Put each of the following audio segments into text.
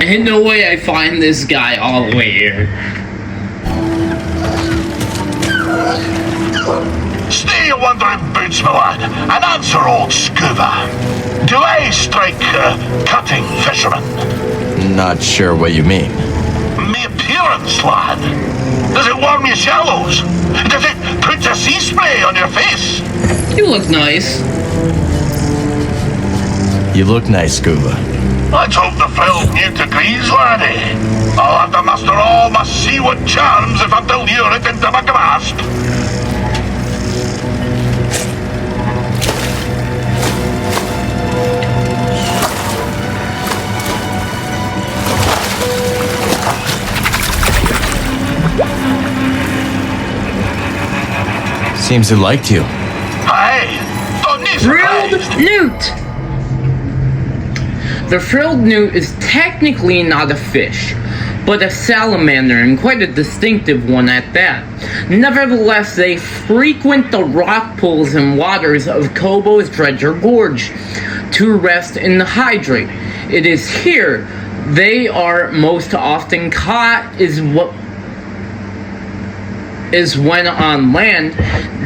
Ain't no way I find this guy all the way here. Stay your wandering boots, my lad, and answer old Scuba. Do I strike cutting fisherman? Not sure what you mean. Me appearance, lad. Does it warm your shallows? Does it put a sea spray on your face? You look nice. You look nice, Scuba. Let's hope the frilled mute agrees, laddie. I'll have to muster all my seaward charms if I'm to lure it into my grasp. Seems he liked you. Aye, don't be Frilled surprised. newt! The frilled newt is technically not a fish, but a salamander, and quite a distinctive one at that. Nevertheless, they frequent the rock pools and waters of Kobo's Dredger Gorge to rest and hydrate. It is here they are most often caught is when on land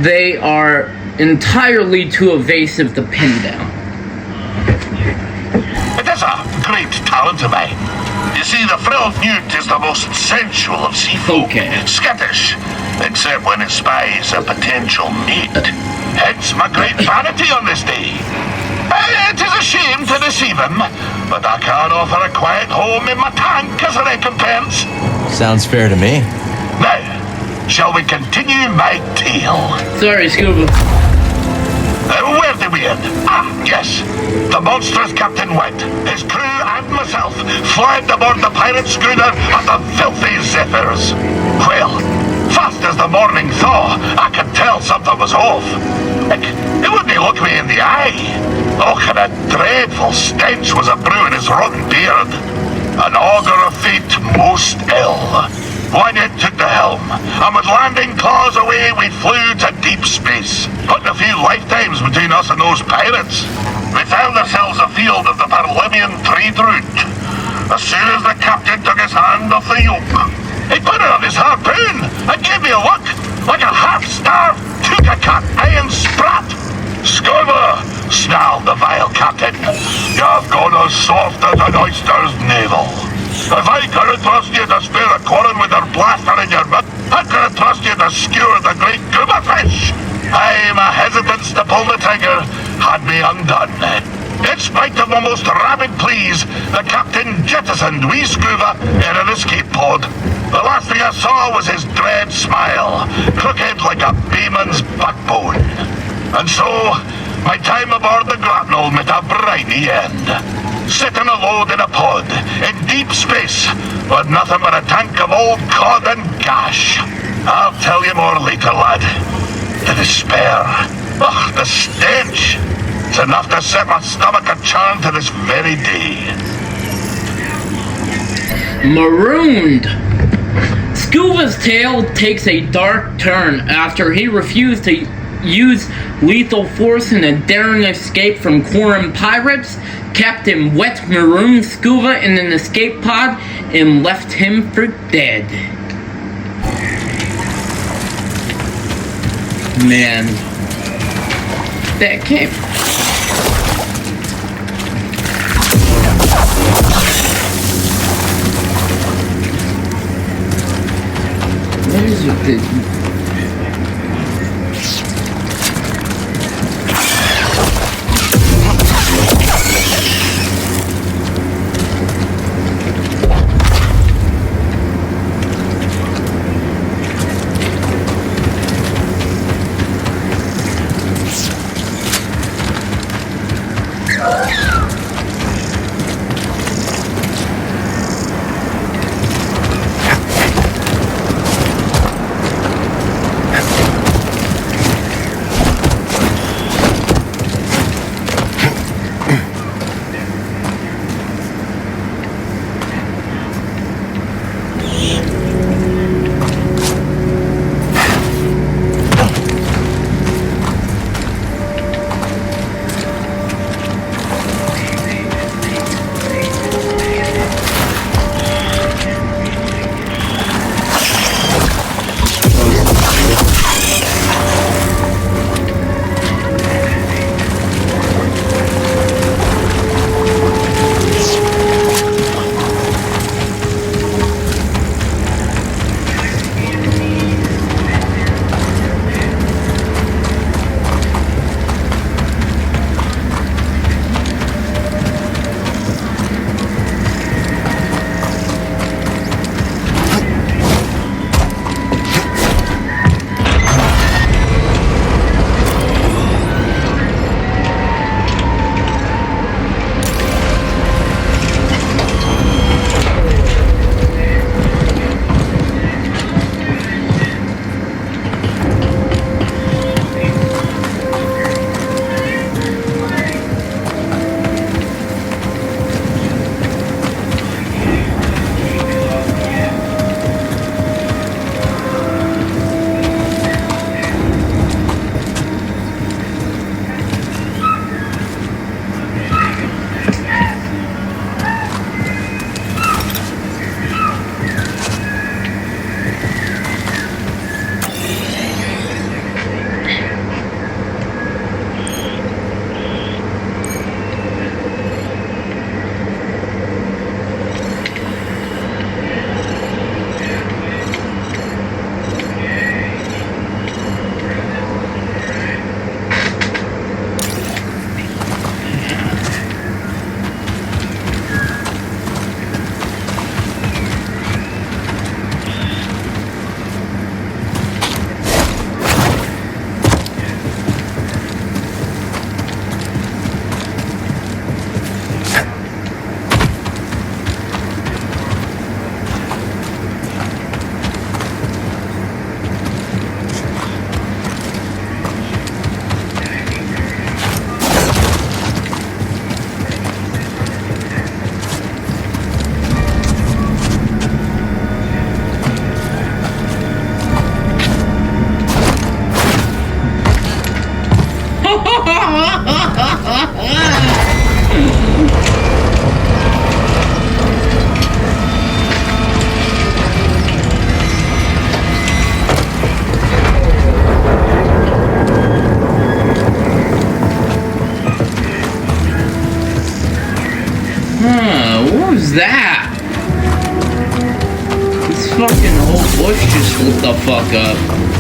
they are entirely too evasive to pin down. It is a great talent of mine. You see, the frilled newt is the most sensual of seafood. Okay. Skittish, except when it spies a potential mate. Hence my great vanity on this day. It is a shame to deceive him, but I can offer a quiet home in my tank as a recompense. Sounds fair to me. Now, shall we continue my tale? Sorry, Scuba. Where did we end? Ah, yes. The monstrous Captain Wet, his crew and myself fled aboard the pirate schooner at the filthy Zephyrs. Well, fast as the morning thaw, I could tell something was off. It wouldn't look me in the eye. Oh, what a dreadful stench was a brewing his rotten beard. An augur of fate most ill. Wyatt took the helm, and with landing claws away, we flew to deep space, putting a few lifetimes between us and those pirates. We found ourselves afield of the Parlivian trade route. As soon as the captain took his hand off the yoke, he put it on his harpoon and gave me a look, like a half-starved took-a-cat iron sprat. Scuba, snarled the vile captain. You've gone as soft as an oyster's navel. If I couldn't trust you to spare a quarren with your blaster in your mouth, I couldn't trust you to skewer the great goober fish. Aye, my hesitance to pull the trigger had me undone. In spite of my most rabid pleas, the captain jettisoned wee Scuba in an escape pod. The last thing I saw was his dread smile, crooked like a bayman's backbone. And so, my time aboard the grapnel met a briny end. Sitting alone in a pod, in deep space, with nothing but a tank of old cod and gash. I'll tell you more later, lad. The despair. Ugh, the stench. It's enough to set my stomach a churn to this very day. Marooned. Scuba's tale takes a dark turn after he refused to use lethal force in a daring escape from Quarren pirates. Captain Wet marooned Scuba in an escape pod and left him for dead. Man, that came. What is it? fucking whole bush just lit the fuck up.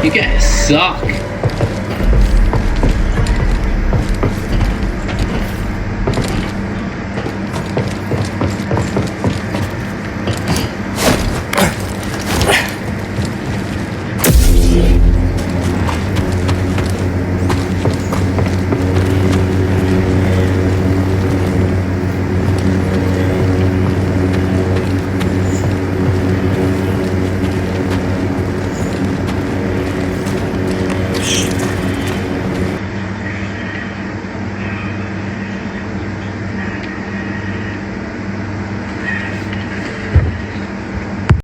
You guys suck.